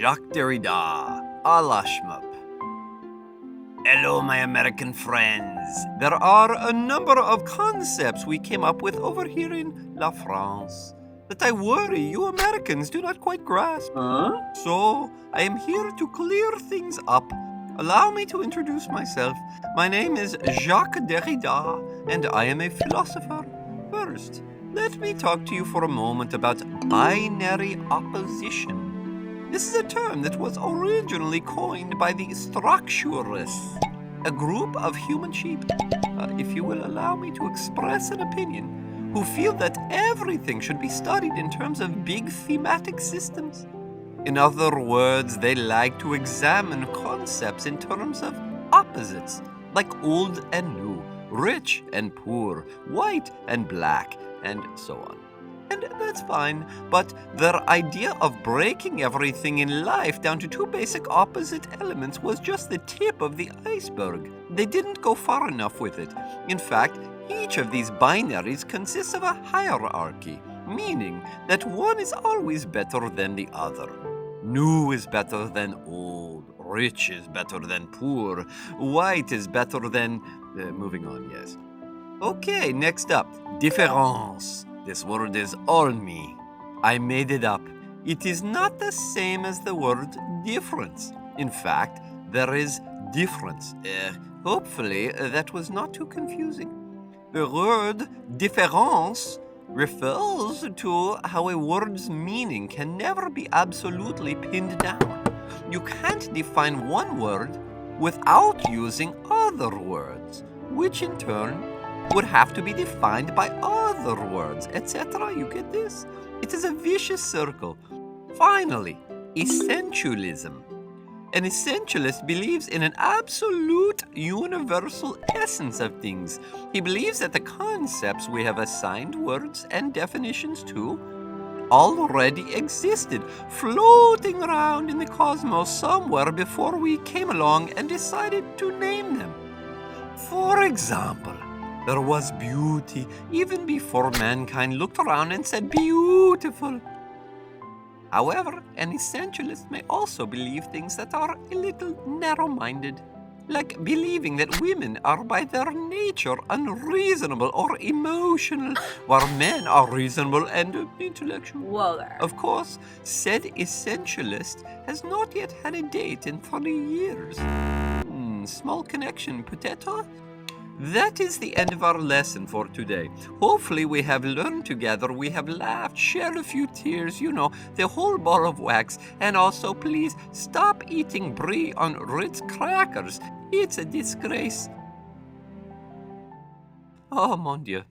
Jacques Derrida, a la Shmoop. Hello, my American friends. There are a number of concepts we came up with over here in La France that I worry you Americans do not quite grasp. So, I am here to clear things up. Allow me to introduce myself. My name is Jacques Derrida, and I am a philosopher. First, let me talk to you for a moment about binary opposition. This is a term that was originally coined by the structuralists, a group of human sheep, if you will allow me to express an opinion, who feel that everything should be studied in terms of big thematic systems. In other words, they like to examine concepts in terms of opposites, like old and new, rich and poor, white and black, and so on. And that's fine, but their idea of breaking everything in life down to two basic opposite elements was just the tip of the iceberg. They didn't go far enough with it. In fact, each of these binaries consists of a hierarchy, meaning that one is always better than the other. New is better than old, rich is better than poor, white is better than... moving on, yes. Okay, next up, différance. This word is all me. I made it up. It is not the same as the word difference. In fact, there is difference. Hopefully, that was not too confusing. The word différance refers to how a word's meaning can never be absolutely pinned down. You can't define one word without using other words, which in turn would have to be defined by other words, etc. You get this? It is a vicious circle. Finally, essentialism. An essentialist believes in an absolute universal essence of things. He believes that the concepts we have assigned words and definitions to already existed, floating around in the cosmos somewhere before we came along and decided to name them. For example, there was beauty even before mankind looked around and said, beautiful. However, an essentialist may also believe things that are a little narrow-minded, like believing that women are by their nature unreasonable or emotional, while men are reasonable and intellectual. Whoa. Of course, said essentialist has not yet had a date in 30 years. Small connection, peut-être? That is the end of our lesson for today. Hopefully we have learned together, we have laughed, shared a few tears, the whole ball of wax. And also, please, stop eating brie on Ritz crackers. It's a disgrace. Oh, mon Dieu.